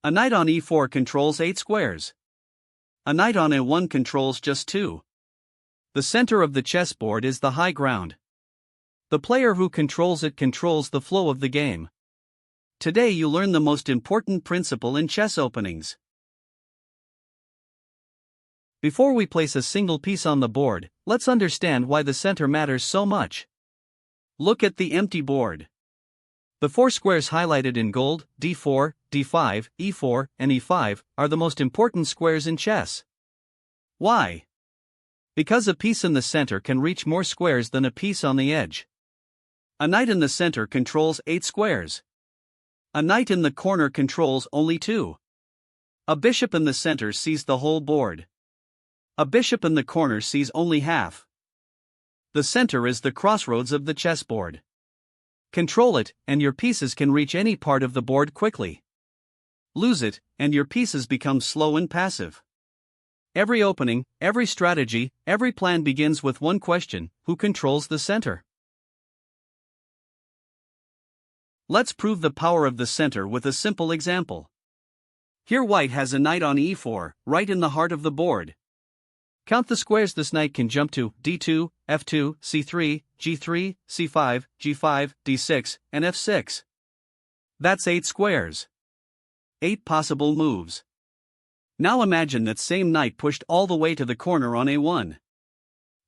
A knight on e4 controls 8 squares. A knight on a1 controls just 2. The center of the chessboard is the high ground. The player who controls it controls the flow of the game. Today you learn the most important principle in chess openings. Before we place a single piece on the board, let's understand why the center matters so much. Look at the empty board. The 4 squares highlighted in gold, d4, d5, e4, and e5, are the most important squares in chess. Why? Because a piece in the center can reach more squares than a piece on the edge. A knight in the center controls 8 squares. A knight in the corner controls only 2. A bishop in the center sees the whole board. A bishop in the corner sees only half. The center is the crossroads of the chessboard. Control it, and your pieces can reach any part of the board quickly. Lose it, and your pieces become slow and passive. Every opening, every strategy, every plan begins with one question: who controls the center? Let's prove the power of the center with a simple example. Here white has a knight on e4, right in the heart of the board. Count the squares this knight can jump to: d2, f2, c3, g3, c5, g5, d6, and f6. That's 8 squares. 8 possible moves. Now imagine that same knight pushed all the way to the corner on a1.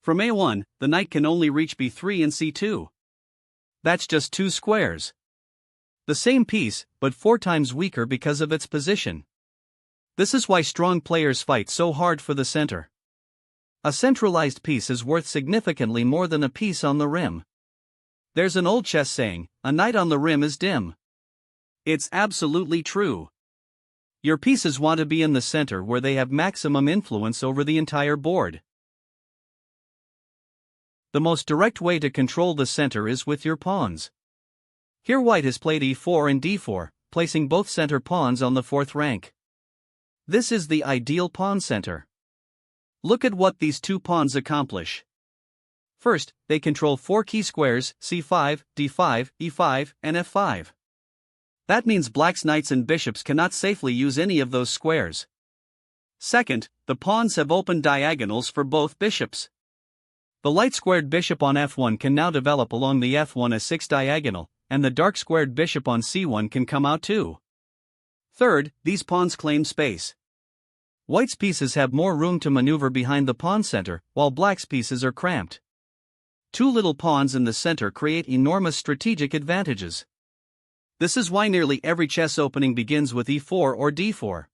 From a1, the knight can only reach b3 and c2. That's just 2 squares. The same piece, but 4 times weaker because of its position. This is why strong players fight so hard for the center. A centralized piece is worth significantly more than a piece on the rim. There's an old chess saying, "A knight on the rim is dim." It's absolutely true. Your pieces want to be in the center where they have maximum influence over the entire board. The most direct way to control the center is with your pawns. Here white has played e4 and d4, placing both center pawns on the 4th rank. This is the ideal pawn center. Look at what these 2 pawns accomplish. First, they control 4 key squares: c5, d5, e5, and f5. That means black's knights and bishops cannot safely use any of those squares. Second, the pawns have open diagonals for both bishops. The light-squared bishop on f1 can now develop along the f1 a6 diagonal, and the dark-squared bishop on c1 can come out too. Third, these pawns claim space. White's pieces have more room to maneuver behind the pawn center, while black's pieces are cramped. 2 little pawns in the center create enormous strategic advantages. This is why nearly every chess opening begins with e4 or d4.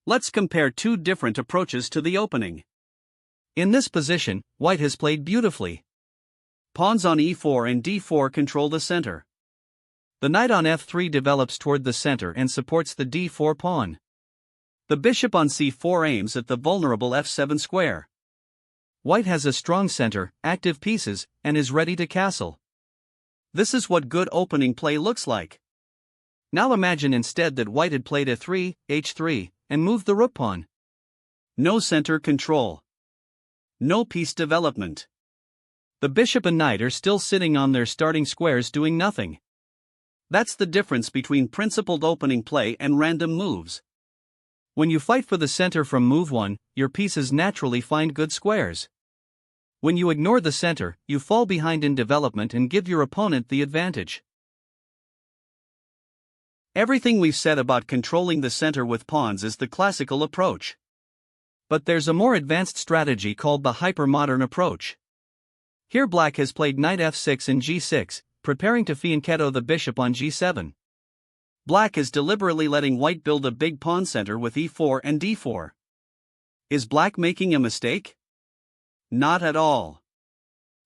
Let's compare 2 different approaches to the opening. In this position, white has played beautifully. Pawns on e4 and d4 control the center. The knight on f3 develops toward the center and supports the d4 pawn. The bishop on c4 aims at the vulnerable f7 square. White has a strong center, active pieces, and is ready to castle. This is what good opening play looks like. Now imagine instead that white had played a3, h3, and moved the rook pawn. No center control. No piece development. The bishop and knight are still sitting on their starting squares doing nothing. That's the difference between principled opening play and random moves. When you fight for the center from move 1, your pieces naturally find good squares. When you ignore the center, you fall behind in development and give your opponent the advantage. Everything we've said about controlling the center with pawns is the classical approach. But there's a more advanced strategy called the hypermodern approach. Here black has played knight f6 and g6, preparing to fianchetto the bishop on g7. Black is deliberately letting white build a big pawn center with e4 and d4. Is black making a mistake? Not at all.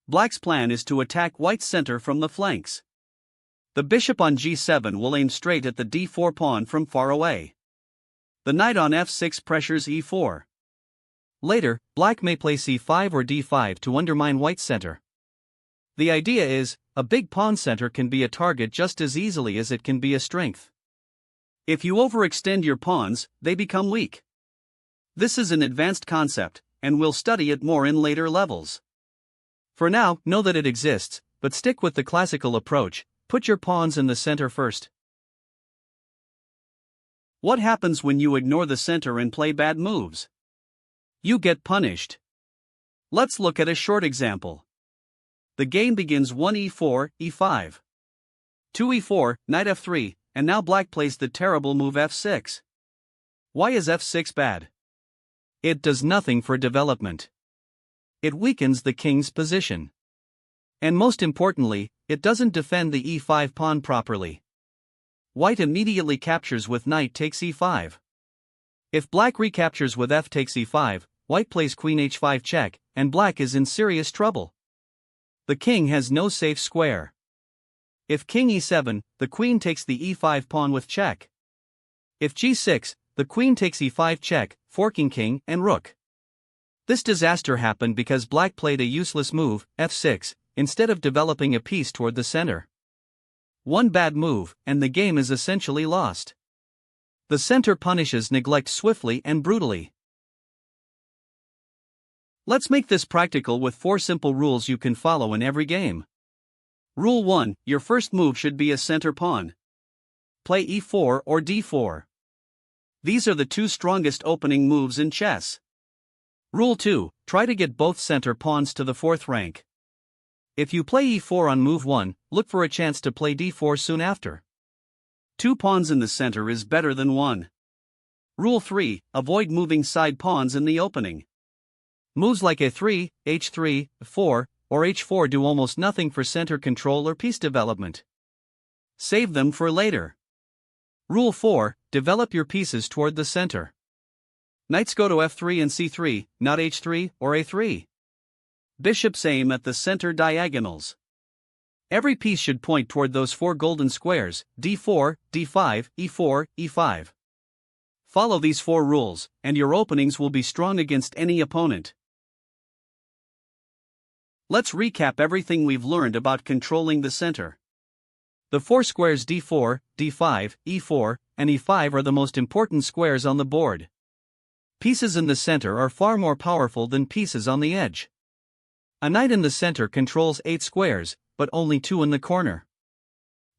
Black's plan is to attack white's center from the flanks. The bishop on g7 will aim straight at the d4 pawn from far away. The knight on f6 pressures e4. Later, black may play c5 or d5 to undermine white's center. The idea is, a big pawn center can be a target just as easily as it can be a strength. If you overextend your pawns, they become weak. This is an advanced concept, and we'll study it more in later levels. For now, know that it exists, but stick with the classical approach: put your pawns in the center first. What happens when you ignore the center and play bad moves? You get punished. Let's look at a short example. The game begins 1e4, e5. 2e4, knight f3, and now black plays the terrible move f6. Why is f6 bad? It does nothing for development. It weakens the king's position. And most importantly, it doesn't defend the e5 pawn properly. White immediately captures with knight takes e5. If black recaptures with f takes e5, white plays queen h5 check, and black is in serious trouble. The king has no safe square. If king e7, the queen takes the e5 pawn with check. If g6, the queen takes e5 check, forking king and rook. This disaster happened because black played a useless move, f6, instead of developing a piece toward the center. One bad move, and the game is essentially lost. The center punishes neglect swiftly and brutally. Let's make this practical with 4 simple rules you can follow in every game. Rule 1: your first move should be a center pawn. Play e4 or d4. These are the 2 strongest opening moves in chess. Rule 2: try to get both center pawns to the 4th rank. If you play e4 on move 1, look for a chance to play d4 soon after. 2 pawns in the center is better than 1. Rule 3: avoid moving side pawns in the opening. Moves like a3, h3, 4, or h4 do almost nothing for center control or piece development. Save them for later. Rule 4: develop your pieces toward the center. Knights go to f3 and c3, not h3 or a3. Bishops aim at the center diagonals. Every piece should point toward those 4 golden squares, d4, d5, e4, e5. Follow these 4 rules, and your openings will be strong against any opponent. Let's recap everything we've learned about controlling the center. The 4 squares d4, d5, e4, and e5 are the most important squares on the board. Pieces in the center are far more powerful than pieces on the edge. A knight in the center controls 8 squares, but only 2 in the corner.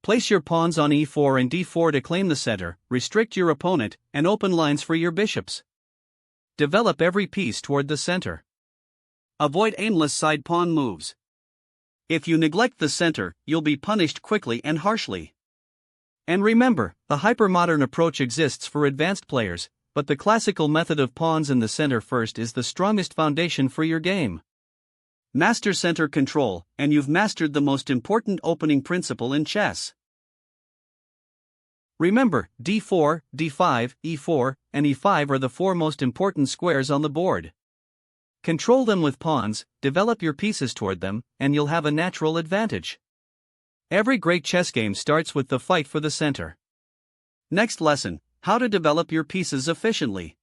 Place your pawns on e4 and d4 to claim the center, restrict your opponent, and open lines for your bishops. Develop every piece toward the center. Avoid aimless side pawn moves. If you neglect the center, you'll be punished quickly and harshly. And remember, the hypermodern approach exists for advanced players, but the classical method of pawns in the center first is the strongest foundation for your game. Master center control, and you've mastered the most important opening principle in chess. Remember, d4, d5, e4, and e5 are the 4 most important squares on the board. Control them with pawns, develop your pieces toward them, and you'll have a natural advantage. Every great chess game starts with the fight for the center. Next lesson: how to develop your pieces efficiently.